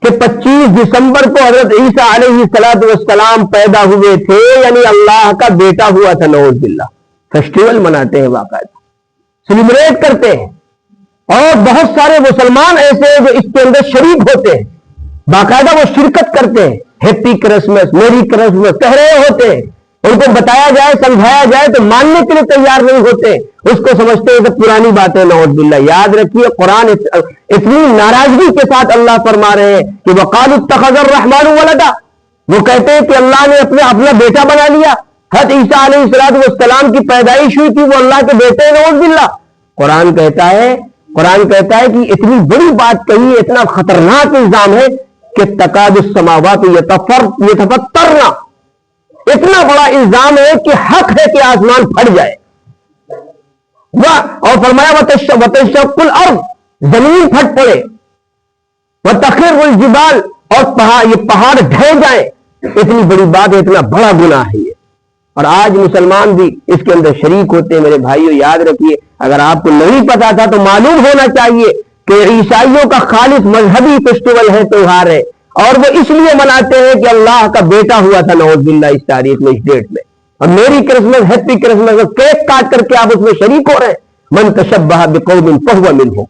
کہ 25 دسمبر کو حضرت عیسیٰ علیہ السلام پیدا ہوئے تھے، یعنی اللہ کا بیٹا ہوا تھا، نعوذ باللہ، فیسٹیول مناتے ہیں، باقاعدہ سیلیبریٹ کرتے ہیں، اور بہت سارے مسلمان ایسے ہیں جو اس کے اندر شریک ہوتے ہیں، باقاعدہ وہ شرکت کرتے ہیں، ہیپی کرسمس، میری کرسمس کہہ رہے ہوتے ہیں، ان کو بتایا جائے سمجھایا جائے تو ماننے کے لیے تیار نہیں ہوتے، اس کو سمجھتے ہیں کہ پرانی باتیں، نعوذ باللہ۔ یاد رکھیے قرآن اتنی ناراضگی کے ساتھ اللہ فرما رہے ہیں کہ وقالوا اتخذ الرحمن ولدا، وہ کہتے ہیں کہ اللہ نے اپنا بیٹا بنا لیا۔ حضرت عیسیٰ علیہ السلام کی پیدائش ہوئی تھی، وہ اللہ کے بیٹے ہیں، نعوذ باللہ۔ قرآن کہتا ہے کہ اتنی بڑی بات کہی، اتنا خطرناک الزام ہے کہ تکاد السماوات یتفطرن، اتنا بڑا الزام ہے کہ حق ہے کہ آسمان پھٹ جائے، اور فرمایا وتشق الارض، زمین پھٹ پڑے، وتخر الجبال، اور یہ پہاڑ ڈھہ جائیں، اتنی بڑی بات ہے، اتنا بڑا گناہ ہے یہ، اور آج مسلمان بھی اس کے اندر شریک ہوتے ہیں۔ میرے بھائیو یاد رکھیے، اگر آپ کو نہیں پتا تھا تو معلوم ہونا چاہیے کہ عیسائیوں کا خالص مذہبی فیسٹیول ہے، تہوار ہے، اور وہ اس لیے مناتے ہیں کہ اللہ کا بیٹا ہوا تھا، نعوذ باللہ، اس تاریخ میں، اس ڈیٹ میں، اور میری کرسمس، ہیپی کرسمس، کیک کاٹ کر کے آپ اس میں شریک ہو رہے ہیں۔ من تشبہ بقوم فہو منہم،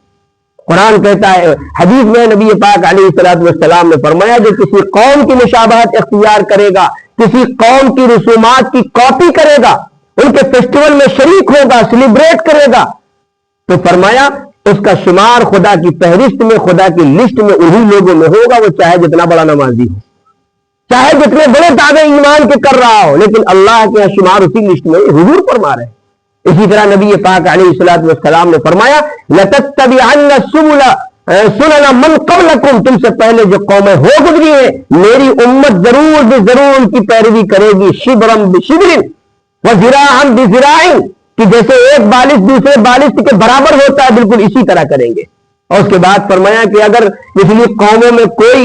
قرآن کہتا ہے، حدیث میں نبی پاک علیہ السلام نے فرمایا جو کسی قوم کی مشابہت اختیار کرے گا، کسی قوم کی رسومات کی کاپی کرے گا، ان کے فیسٹیول میں شریک ہوگا، سیلیبریٹ کرے گا، تو فرمایا اس کا شمار خدا کی فہرست میں، خدا کی لسٹ میں انہی لوگوں میں ہوگا، وہ چاہے جتنا بڑا نمازی ہو، چاہے جتنے بڑے دعوے ایمان کے کر رہا ہو، لیکن اللہ کے شمار اسی لسٹ میں حضور فرما رہے ہیں۔ اسی طرح نبی پاک علیہ السلام نے فرمایا لَتَتَّبِعَنَّ سُنَنَ مَنْ قَبْلَكُمْ، تم سے پہلے جو قومیں ہو گزری ہیں، میری امت ضرور ان کی پیروی کرے گی، شِبْرًا بِشِبْرٍ وَذِرَاعًا بِذِرَاعٍ، کہ جیسے ایک بالش دوسرے بالش کے برابر ہوتا ہے، بالکل اسی طرح کریں گے۔ اور اس کے بعد فرمایا کہ اگر پچھلی قوموں میں کوئی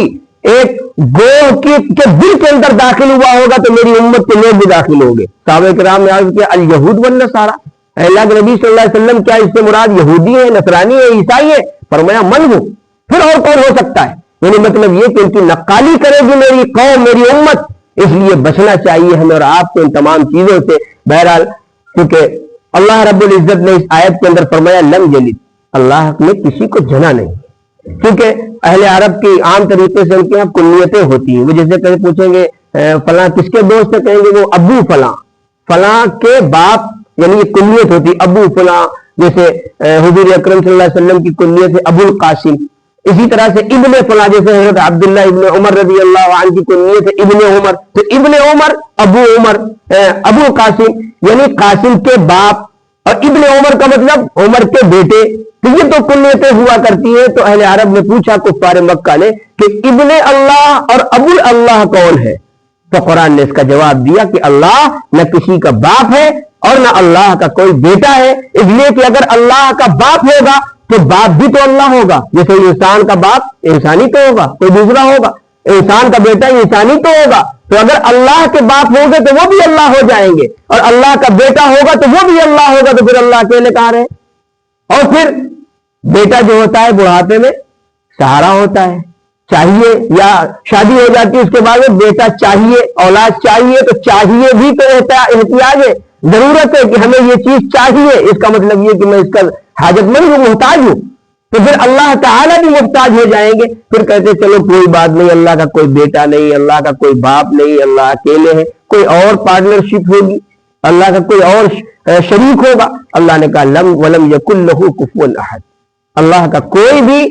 ایک گوہ کے دل کے اندر داخل ہوا ہوگا تو میری امت کے لوگ بھی داخل ہوں گے۔ صحابہ کرام نے عرض کیا الیہود والنصارى، اللہ کے نبی صلی اللہ علیہ وسلم کیا اس سے مراد یہودی ہے، نصرانی ہے، عیسائی ہے؟ فرمایا من ہو، پھر اور کون ہو سکتا ہے؟ یعنی مطلب یہ کہ ان کی نقالی کرے گی میری قوم، میری امت، اس لیے بچنا چاہیے ہمیں اور آپ کو ان تمام چیزوں سے۔ بہرحال کیونکہ اللہ رب العزت نے اس آیت کے اندر فرمایا لم یلد، اللہ نے کسی کو جنا نہیں، کیونکہ اہل عرب کی عام طریقے سے ان کے یہاں کنیتیں ہوتی ہیں، وہ جیسے کہیں پوچھیں گے فلاں کس کے دوست سے، کہیں گے وہ ابو فلاں، فلاں کے باپ، یعنی یہ کنیت ہوتی ابو فلاں، جیسے حضور اکرم صلی اللہ علیہ وسلم کی کنیت ہے ابو القاسم، اسی طرح سے ابن فلاں، جیسے حضرت عبداللہ ابن عمر رضی اللہ عنہ کی کنیت ہے ابن عمر، تو ابن عمر، ابو عمر، ابو القاسم یعنی قاسم کے باپ، اور ابن عمر کا مطلب عمر کے بیٹے، تو یہ تو کنیتیں ہوا کرتی ہیں۔ تو اہل عرب نے پوچھا کفار مکہ نے کہ ابن اللہ اور ابو اللہ کون ہے؟ تو قرآن نے اس کا جواب دیا کہ اللہ نہ کسی کا باپ ہے اور نہ اللہ کا کوئی بیٹا ہے، اس لیے کہ اگر اللہ کا باپ ہوگا تو باپ بھی تو اللہ ہوگا، جیسے انسان کا باپ انسانی تو ہوگا، کوئی دوسرا ہوگا، انسان کا بیٹا انسانی تو ہوگا، تو اگر اللہ کے باپ ہوں گے تو وہ بھی اللہ ہو جائیں گے، اور اللہ کا بیٹا ہوگا تو وہ بھی اللہ ہوگا، تو پھر اللہ اکیلے کہاں رہے؟ اور پھر بیٹا جو ہوتا ہے بڑھاپے میں سہارا ہوتا ہے، چاہیے، یا شادی ہو جاتی ہے اس کے بعد بیٹا چاہیے، اولاد چاہیے، تو چاہیے بھی تو احتیاج ہے، ضرورت ہے کہ ہمیں یہ چیز چاہیے، اس کا مطلب یہ کہ میں اس کا حاجت مند ہوں، محتاج ہوں، تو پھر اللہ تعالیٰ بھی محتاج ہو جائیں گے۔ پھر کہتے چلو کوئی بات نہیں، اللہ کا کوئی بیٹا نہیں، اللہ کا کوئی باپ نہیں، اللہ اکیلے ہے، کوئی اور پارٹنرشپ ہوگی، اللہ کا کوئی اور شریک ہوگا۔ اللہ نے کہا لم ولم یکن لہ کفوا احد، اللہ کا کوئی بھی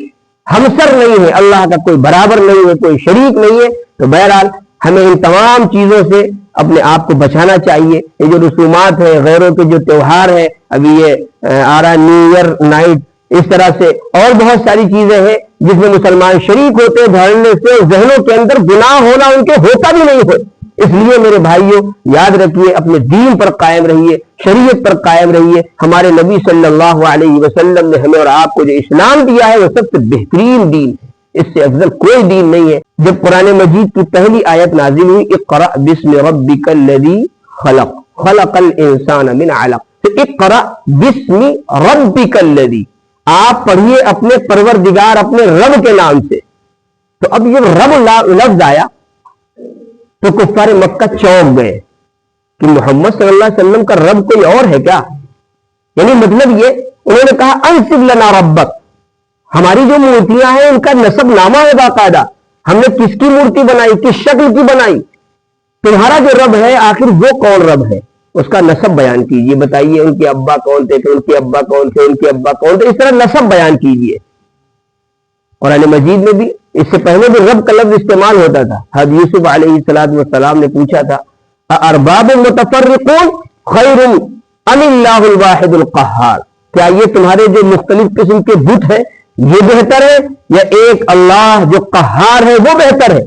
ہمسر نہیں ہے، اللہ کا کوئی برابر نہیں ہے، کوئی شریک نہیں ہے۔ تو بہرحال ہمیں ان تمام چیزوں سے اپنے آپ کو بچانا چاہیے۔ یہ جو رسومات ہیں، غیروں کے جو تہوار ہیں، ابھی یہ آ رہا نیو ایئر نائٹ، اس طرح سے اور بہت ساری چیزیں ہیں جس میں مسلمان شریک ہوتے ہیں، دھڑنے سے ذہنوں کے اندر گناہ ہونا ان کے ہوتا بھی نہیں ہے۔ اس لیے میرے بھائیوں یاد رکھیے، اپنے دین پر قائم رہیے، شریعت پر قائم رہیے۔ ہمارے نبی صلی اللہ علیہ وسلم نے ہمیں اور آپ کو جو اسلام دیا ہے وہ سب سے بہترین دین ہے، اس سے افضل کوئی دین نہیں ہے۔ جب قرآن مجید کی پہلی آیت نازل ہوئی اقرأ بسم ربک الذی خلق خلق الانسان من علق، تو اقرأ بسم ربک الذی، آپ پڑھیے اپنے پروردگار، اپنے رب کے نام سے۔ تو اب یہ رب لفظ آیا تو کفار مکہ چونک گئے کہ محمد صلی اللہ علیہ وسلم کا رب کوئی اور ہے کیا؟ یعنی مطلب یہ انہوں نے کہا انصب لنا ربک، ہماری جو مورتیاں ہیں ان کا نسب نامہ ہے باقاعدہ، ہم نے کس کی مورتی بنائی، کس شکل کی بنائی، تمہارا جو رب ہے آخر وہ کون رب ہے، اس کا نسب بیان کیجئے، بتائیے ان کے ابا کون تھے، ان کے ابا کون تھے، ان کے ابا کون تھے، اس طرح نسب بیان کیجئے۔ قرآن مجید میں بھی اس سے پہلے بھی رب کا لفظ استعمال ہوتا تھا۔ حضرت یوسف علیہ السلام نے پوچھا تھا ارباب متفرقون خیر ام اللہ الواحد القہار، کیا یہ تمہارے جو مختلف قسم کے بت ہیں یہ بہتر ہے یا ایک اللہ جو قہار ہے وہ بہتر ہے؟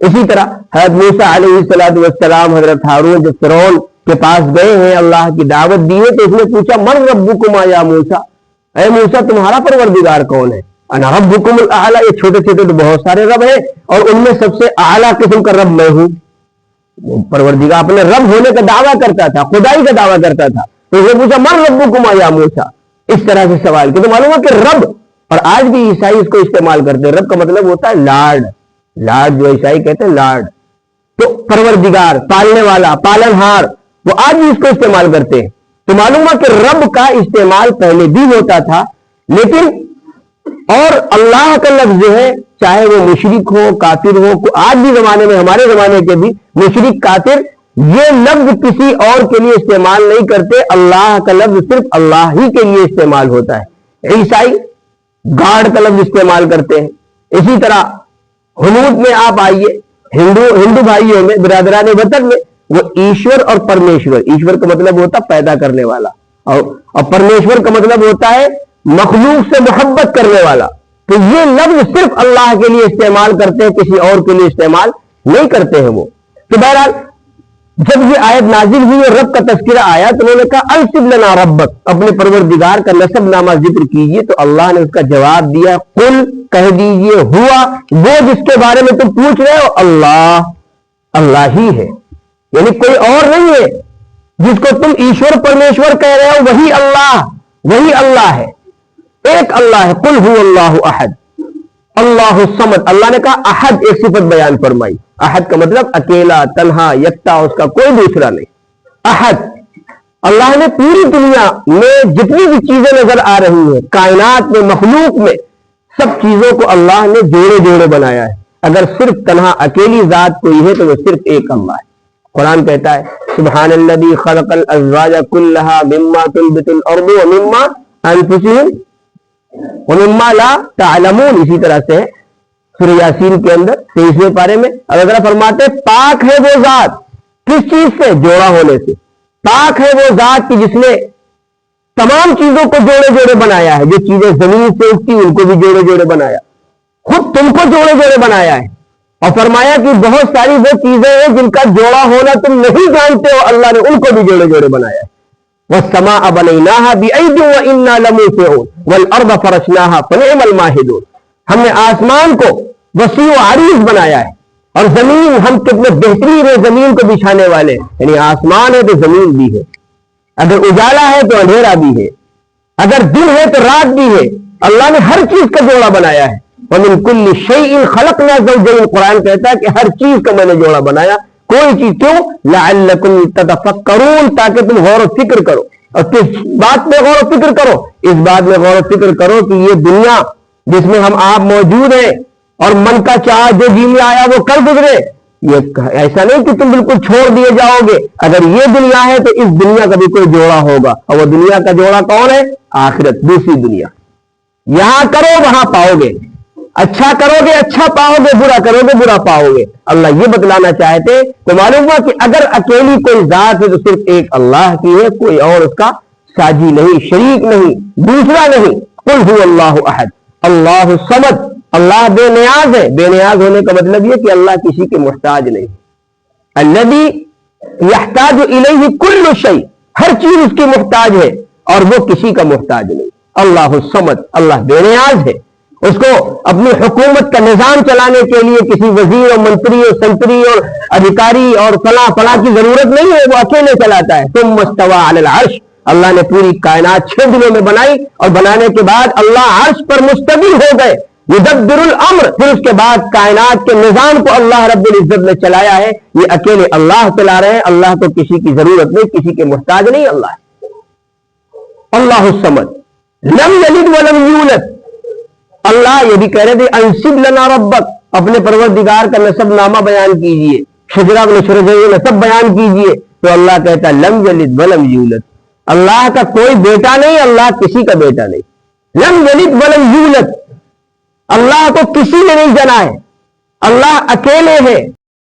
اسی طرح حضرت موسیٰ علیہ السلام حضرت ہارون جب فرعون کے پاس گئے ہیں، اللہ کی دعوت دی ہے تو اس نے پوچھا من ربکما یا موسیٰ، اے موسیٰ تمہارا پروردگار کون ہے؟ انا ربکم الاعلی، یہ چھوٹے چھوٹے تو بہت سارے رب ہیں اور ان میں سب سے اعلیٰ قسم کا رب میں ہوں۔ پروردگار اپنے رب ہونے کا دعویٰ کرتا تھا، خدائی کا دعویٰ کرتا تھا، تو اسے پوچھا من ربکما یا موسیٰ، اس طرح سے سوال کیا۔ تو معلوم ہے کہ رب، اور آج بھی عیسائی اس کو استعمال کرتے ہیں، رب کا مطلب ہوتا ہے لاڈ، لاڈ جو عیسائی کہتے ہیں لاڈ، تو پروردگار، پالنے والا، پالنہار، وہ آج بھی اس کو استعمال کرتے ہیں۔ تو معلوم ہے کہ رب کا استعمال پہلے بھی ہوتا تھا، لیکن اور اللہ کا لفظ جو ہے چاہے وہ مشرک ہو کافر ہو، آج بھی زمانے میں ہمارے زمانے کے بھی مشرک کافر یہ لفظ کسی اور کے لیے استعمال نہیں کرتے، اللہ کا لفظ صرف اللہ ہی کے لیے استعمال ہوتا ہے۔ عیسائی گاڈ کا لفظ استعمال کرتے ہیں، اسی طرح ہنود میں آپ آئیے، ہندو بھائیوں میں، برادران وطن میں، وہ ایشور اور پرمیشور، ایشور کا مطلب ہوتا ہے پیدا کرنے والا اور پرمیشور کا مطلب ہوتا ہے مخلوق سے محبت کرنے والا، تو یہ لفظ صرف اللہ کے لیے استعمال کرتے ہیں، کسی اور کے لیے استعمال نہیں کرتے ہیں وہ۔ تو بہرحال جب یہ آیت نازل ہوئی اور رب کا تذکرہ آیا تو انہوں نے کہا انصب لنا ربک، اپنے پروردگار کا نسب نامہ ذکر کیجئے، تو اللہ نے اس کا جواب دیا قل، کہہ دیجئے ہوا، وہ جس کے بارے میں تم پوچھ رہے ہو اللہ، اللہ ہی ہے، یعنی کوئی اور نہیں ہے، جس کو تم ایشور پرمیشور کہہ رہے ہو وہی اللہ ہے، ایک اللہ ہے۔ قل هو اللہ احد اللہ الصمد، اللہ نے کہا احد ایک صفت بیان فرمائی، احد کا مطلب اکیلا، تنہا، یکتا، اس کا کوئی دوسرا نہیں، احد۔ اللہ نے پوری دنیا میں جتنی بھی چیزیں نظر آ رہی ہیں، کائنات میں، مخلوق میں، سب چیزوں کو اللہ نے جوڑے جوڑے بنایا ہے، اگر صرف تنہا اکیلی ذات کوئی ہے تو وہ صرف ایک اللہ ہے۔ قرآن کہتا ہے سبحان الذی خلق الازواج کلھا مما تنبت الارض ومما انفسهم ومما لا تعلمون، اسی طرح سے سورہ یاسین کے اندر 23ویں پارے میں اللہ فرماتے ہیں پاک ہے وہ ذات، کس چیز سے؟ جوڑا ہونے سے، پاک ہے وہ ذات کی جس نے تمام چیزوں کو جوڑے جوڑے بنایا ہے، جو چیزیں زمین سے اٹھتی ان کو بھی جوڑے جوڑے بنایا، خود تم کو جوڑے جوڑے بنایا ہے، اور فرمایا کہ بہت ساری وہ چیزیں ہیں جن کا جوڑا ہونا تم نہیں جانتے ہو، اللہ نے ان کو بھی جوڑے جوڑے بنایا ہے۔ وَالسَّمَاءَ بَنَيْنَاهَا بِأَيْدٍ وَإِنَّا لَمُوسِعُونَ وَالْأَرْضَ فَرَشْنَاهَا فَنِعْمَ الْمَاهِدُونَ، ہم نے آسمان کو وسیع و عریض بنایا ہے، اور زمین ہم کتنے بہترین ہے زمین کو بچھانے والے، یعنی آسمان ہے تو زمین بھی ہے، اگر اجالا ہے تو اندھیرا بھی ہے، اگر دن ہے تو رات بھی ہے، اللہ نے ہر چیز کا جوڑا بنایا ہے۔ وَمِن كُلِّ شَيْءٍ خَلَقْنَا زَوْجَيْنِ، قرآن کہتا ہے کہ ہر چیز کا میں نے جوڑا بنایا، کوئی چیز کیوں؟ لَعَلَّكُمْ تَتَفَكَّرُونَ، تاکہ تم غور و فکر کرو، اور کس بات میں غور و فکر کرو؟ اس بات میں غور و فکر کرو کہ یہ دنیا جس میں ہم آپ موجود ہیں اور من کا چاہ جو جی میں آیا وہ کر گزرے، یہ ایسا نہیں کہ تم بالکل چھوڑ دیے جاؤ گے، اگر یہ دنیا ہے تو اس دنیا کا بھی کوئی جوڑا ہوگا، اور وہ دنیا کا جوڑا کون ہے؟ آخرت، دوسری دنیا، یہاں کرو وہاں پاؤ گے، اچھا کرو گے اچھا پاؤ گے، برا کرو گے برا پاؤ گے۔ اللہ یہ بتلانا چاہتے تو معلوم ہوا کہ اگر اکیلی کوئی ذات ہے تو صرف ایک اللہ کی ہے، کوئی اور اس کا ساجی نہیں، شریک نہیں، دوسرا نہیں۔ قل هو اللہ احد اللہ الصمد، اللہ بے نیاز ہے، بے نیاز ہونے کا مطلب یہ کہ اللہ کسی کے محتاج نہیں، الذی یحتاج الیہ کل شیء، ہر چیز اس کی محتاج ہے اور وہ کسی کا محتاج نہیں۔ اللہ الصمد، اللہ بے نیاز ہے، اس کو اپنی حکومت کا نظام چلانے کے لیے کسی وزیر اور منتری اور سنتری اور ادھیکاری اور فلاں کی ضرورت نہیں ہے، وہ اکیلے چلاتا ہے۔ ثم استوى علی العرش، اللہ نے پوری کائنات 6 دنوں میں بنائی، اور بنانے کے بعد اللہ عرش پر مستوی ہو گئے، یدبر الامر، پھر اس کے بعد کائنات کے نظام کو اللہ رب العزت نے چلایا ہے، یہ اکیلے اللہ چلا رہے ہیں، اللہ تو کسی کی ضرورت نہیں، کسی کے محتاج نہیں، اللہ ہے۔ اللہ الصمد لم یلد ولم یولد، اللہ یہ بھی کہہ رہے تھے انصب لنا ربک، اپنے پروردگار کا نسب نامہ بیان کیجئے، شجرہ نسب بیان کیجئے، تو اللہ کہتا لم یلد ولم یولد، اللہ کا کوئی بیٹا نہیں، اللہ کسی کا بیٹا نہیں، لم یلد ولم یولد، اللہ کو کسی نے نہیں جنا ہے، اللہ اکیلے ہے،